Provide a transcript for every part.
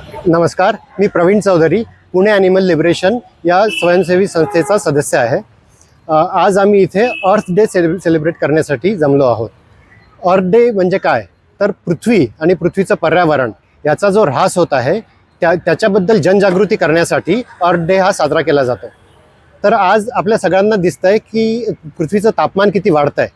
नमस्कार, मी Pravin Chaudhari, Pune animal liberation या स्वयंसेवी संस्थेचा सदस्य आहे। आज आम्ही इथे अर्थ डे सेलिब्रेट करण्यासाठी जमलो आहोत। अर्थ डे म्हणजे काय, तर पृथ्वी आणि पृथ्वीचं पर्यावरण याचा जो ऱ्हास होत आहे त्याच्याबद्दल जनजागृती करण्यासाठी अर्थ डे हा साजरा केला जातो। तर आज आपल्या सगळ्यांना दिसतंय की पृथ्वीचं तापमान किती वाढतं आहे।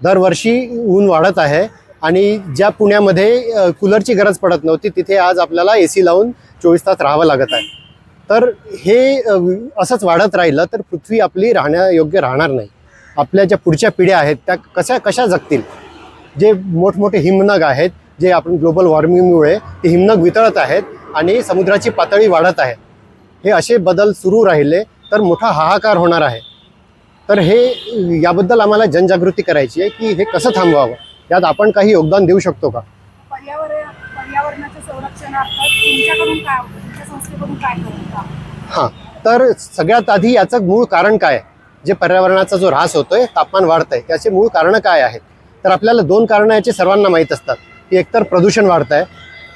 दरवर्षी ऊन वाढत आहे आणि ज्या पुण्यामध्ये कूलरची गरज पडत नव्हती तिथे आज आपल्याला AC लावून 24 तास राहावं लागत आहे। तर हे असंच वाढत राहिलं तर पृथ्वी आपली राहण्यायोग्य राहणार नाही। आपल्या ज्या पुढच्या पिढ्या आहेत त्या कशा जगतील। जे मोठमोठे हिमनग आहेत, जे आपण ग्लोबल वॉर्मिंगमुळे ते हिमनग वितळत आहेत आणि समुद्राची पातळी वाढत आहे। हे असे बदल सुरू राहिले तर मोठा हाहाकार होणार आहे। तर हे याबद्दल आम्हाला जनजागृती करायची आहे की हे कसं थांबवावं, यात आपण काही योगदान देऊ शकतो का? पर्यावरणाच्या संरक्षणार्थ तुमच्याकडून काय होतं, तुमच्या संस्थेकडून काय करता? हां, तर सगळ्यात आधी याचं मूळ कारण काय आहे? जे पर्यावरणाचा जो ऱ्हास होतोय, तापमान वाढतंय, त्याचे मूळ कारणं काय आहेत? तर आपल्याला दोन कारणं याची सर्वांना माहीत असतात की एकतर प्रदूषण वाढत आहे,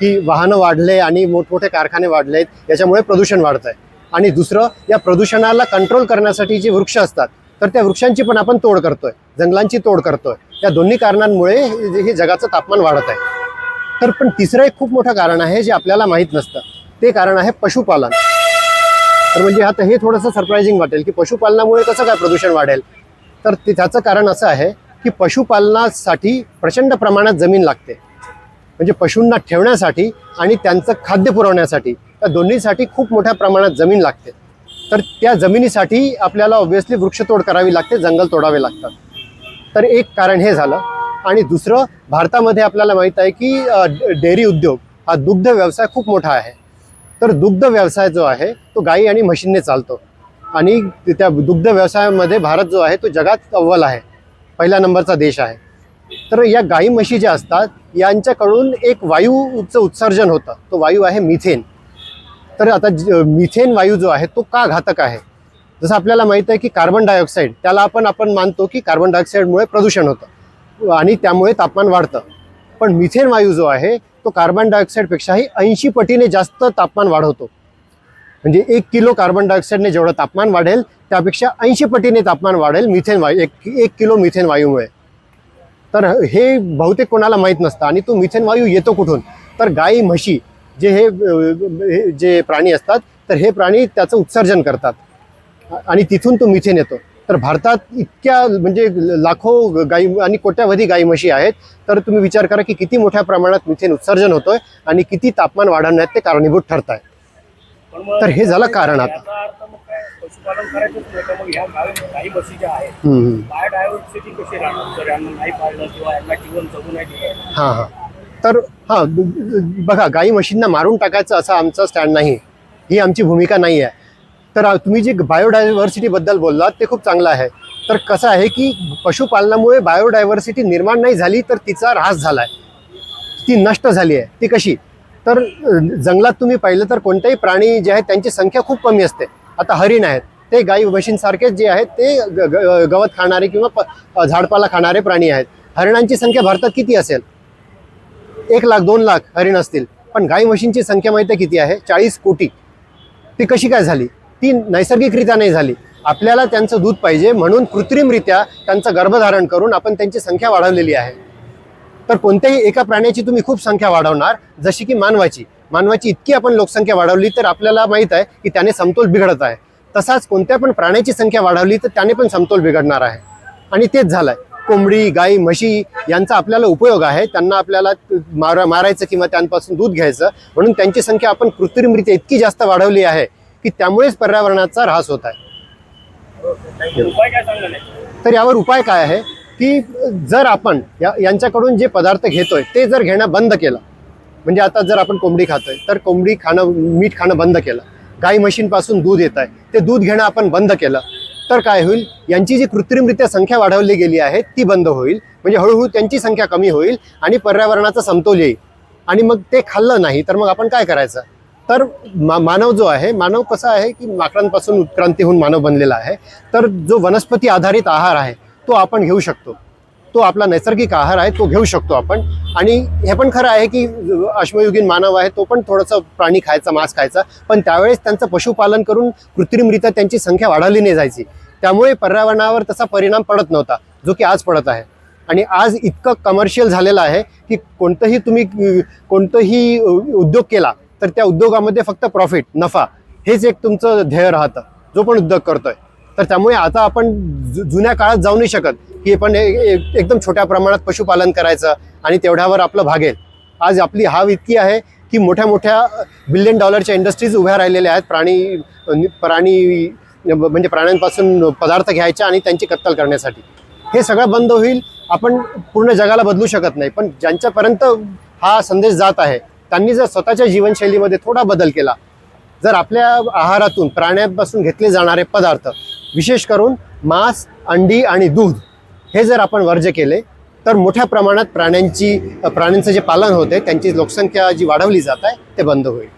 की वाहनं वाढले आणि मोठमोठे कारखाने वाढले आहेत, याच्यामुळे प्रदूषण वाढत आहे। आणि दुसरं, या प्रदूषणाला कंट्रोल करण्यासाठी जे वृक्ष असतात तर त्या वृक्षांची पण आपण तोड करतोय, जंगलांची तोड करतोय। या दोन्ही कारणांमुळे हे जगाचं तापमान वाढत आहे। तर पण तिसरं एक खूप मोठं कारण आहे जे आपल्याला माहीत नसतं, ते कारण आहे पशुपालन। तर म्हणजे आता हे थोडंसं सरप्रायझिंग वाटेल की पशुपालनामुळे कसं काय प्रदूषण वाढेल। तर त्याचं कारण असं आहे की पशुपालनासाठी प्रचंड प्रमाणात जमीन लागते। म्हणजे पशूंना ठेवण्यासाठी आणि त्यांचं खाद्य पुरवण्यासाठी या दोन्हीसाठी खूप मोठ्या प्रमाणात जमीन लागते। तर त्या जमिनीसाठी आपल्याला ऑब्व्हियसली वृक्षतोड करावी लागते, जंगल तोडावे लागतात। तर एक कारण हे झालं। आणि दुसरं, भारतामध्ये आपल्याला माहीत आहे की डेअरी उद्योग हा दुग्ध व्यवसाय खूप मोठा आहे। तर दुग्ध व्यवसाय जो आहे तो गाई आणि म्हशींनी चालतो आणि त्या दुग्ध व्यवसायामध्ये भारत जो आहे तो जगात अव्वल आहे, पहिल्या नंबरचा देश आहे। तर या गाई म्हशी ज्या असतात यांच्याकडून एक वायूचं उत्सर्जन होतं, तो वायू आहे मिथेन। तर आता मिथेन वायू जो आहे तो का घातक आहे? जसं आपल्याला माहीत आहे की कार्बन डायऑक्साईड, त्याला आपण मानतो की कार्बन डायऑक्साईडमुळे प्रदूषण होतं आणि त्यामुळे तापमान वाढतं। पण मिथेन वायू जो आहे तो कार्बन डायऑक्साईडपेक्षाही 80 पटीने जास्त तापमान वाढवतो। म्हणजे 1 किलो कार्बन डायऑक्साईडने जेवढं तापमान वाढेल त्यापेक्षा 80 पटीने तापमान वाढेल मिथेन वायू, 1 किलो मिथेन वायूमुळे। तर हे बहुतेक कोणाला माहीत नसतं। आणि तो मिथेन वायू येतो कुठून? तर गाई म्हशी जे प्राणी असतात तर हे प्राणी त्याचं उत्सर्जन करतात आणि तिथून तो मिथेन येतो। तर भारतात इतक्या म्हणजे लाखो गाई आणि कोट्यावधी गाई म्हशी आहेत। तर तुम्ही विचार करा की किती मोठ्या प्रमाणात मिथेन उत्सर्जन होतोय आणि किती तापमान वाढवण्यात ते कारणीभूत ठरत आहे। तर हे झालं कारण। आता पशुपालन करायचंच नाही तर मग ह्या काही म्हशी ज्या आहेत बायोडायव्हर्सिटी कशी राहणार जर यांना नाही पाळलं किंवा यांना जीवन जगू नाही दिलं? हां, तर बघा, गाई म्हशींना मारून टाकायचं असं आमचं स्टँड नाही, ही आमची भूमिका नाही आहे। तर तुम्ही जी बायोडायव्हर्सिटीबद्दल बोललात ते खूप चांगलं आहे। तर कसं आहे की पशुपालनामुळे बायोडायव्हर्सिटी निर्माण नाही झाली तर तिचा ऱ्हास झाला आहे, ती नष्ट झाली आहे। ती कशी? तर जंगलात तुम्ही पाहिलं तर कोणतेही प्राणी जे आहेत त्यांची संख्या खूप कमी असते। आता हरिण आहेत, ते गाई म्हशींसारखेच जे आहेत ते गवत खाणारे किंवा झाडपाला खाणारे प्राणी आहेत। हरिणांची संख्या भारतात किती असेल? 1 लाख 2 लाख हरिण असतील। पण गाई म्हशींची संख्या माहिती आहे किती आहे? 40 कोटी। ती कशी काय झाली? ती नैसर्गिकरित्या नाही झाली। आपल्याला त्यांचं दूध पाहिजे म्हणून कृत्रिमरित्या त्यांचं गर्भधारण करून आपण त्यांची संख्या वाढवलेली आहे। तर कोणत्याही एका प्राण्याची तुम्ही खूप संख्या वाढवणार, जशी की मानवाची इतकी आपण लोकसंख्या वाढवली तर आपल्याला माहीत आहे की त्याने समतोल बिघडत आहे। तसाच कोणत्या पण प्राण्याची संख्या वाढवली तर त्याने पण समतोल बिघडणार आहे। आणि तेच झालंय। कोंबडी, गाई, म्हशी यांचा आपल्याला उपयोग आहे, त्यांना आपल्याला मारायचं किंवा त्यांपासून दूध घ्यायचं म्हणून त्यांची संख्या आपण कृत्रिमरित्या इतकी जास्त वाढवली आहे की त्यामुळेच पर्यावरणाचा ऱ्हास होत आहे। तर यावर उपाय काय आहे की जर आपण यांच्याकडून जे पदार्थ घेतोय ते जर घेणं बंद केलं, म्हणजे आता जर आपण कोंबडी खातोय तर मीठ खाणं बंद केलं, गाई म्हशींपासून दूध येत आहे ते दूध घेणं आपण बंद केलं, तर काय होईल? यांची जी कृत्रिमरित्या संख्या वाढवली गेली आहे ती बंद होईल। म्हणजे हळूहळू त्यांची संख्या कमी होईल आणि पर्यावरणाचा समतोल येईल। आणि मग ते खाल्लं नाही तर मग आपण काय करायचं? तर मानव जो आहे, मानव कसा आहे की माकडांपासून उत्क्रांती होऊन मानव बनलेला आहे। तर जो वनस्पती आधारित आहार आहे तो आपण घेऊ शकतो, तो आपला नैसर्गिक आहार आहे, तो घेऊ शकतो आपण. आणि हे पण खरं आहे की अश्मयुगीन मानव आहे तो पण थोडंसं प्राणी खायचा, मांस खायचा, पण त्यावेळेस त्यांचं पशुपालन करून कृत्रिमरित्या त्यांची संख्या वाढवली नाही जायची. त्यामुळे पर्यावरणावर तसा परिणाम पडत नव्हता जो की आज पडत आहे. आणि आज इतकं कमर्शियल झालेलं आहे की कोणतंही उद्योग केला तर त्या उद्योगामध्ये फक्त प्रॉफिट, नफा हेच एक तुमचं ध्येय राहतं जो पण उद्योग करतोय. तर त्यामुळे आता आपण जुन्या काळात जाऊ नाही शकत की आपण एकदम छोट्या प्रमाणात पशुपालन करायचं आणि तेवढ्यावर आपलं भागेल. आज आपली हाव इतकी आहे की मोठ्या मोठ्या $1 बिलियन इंडस्ट्रीज उभ्या राहिलेल्या आहेत प्राणी म्हणजे प्राण्यांपासून पदार्थ घ्यायच्या आणि त्यांची कत्तल करण्यासाठी. हे सगळं बंद होईल. आपण पूर्ण जगाला बदलू शकत नाही, पण ज्यांच्यापर्यंत हा संदेश जात आहे त्यांनी जर स्वतःच्या जीवनशैलीमध्ये थोडा बदल केला, जर आपल्या आहारातून प्राण्यांपासून घेतले जाणारे पदार्थ विशेष करून मांस, अंडी आणि दूध हे जर आपण वर्ज्य केले तर मोठ्या प्रमाणात प्राण्यांचं जे पालन होते त्यांची लोकसंख्या जी वाढवली जात आहे ते बंद होईल.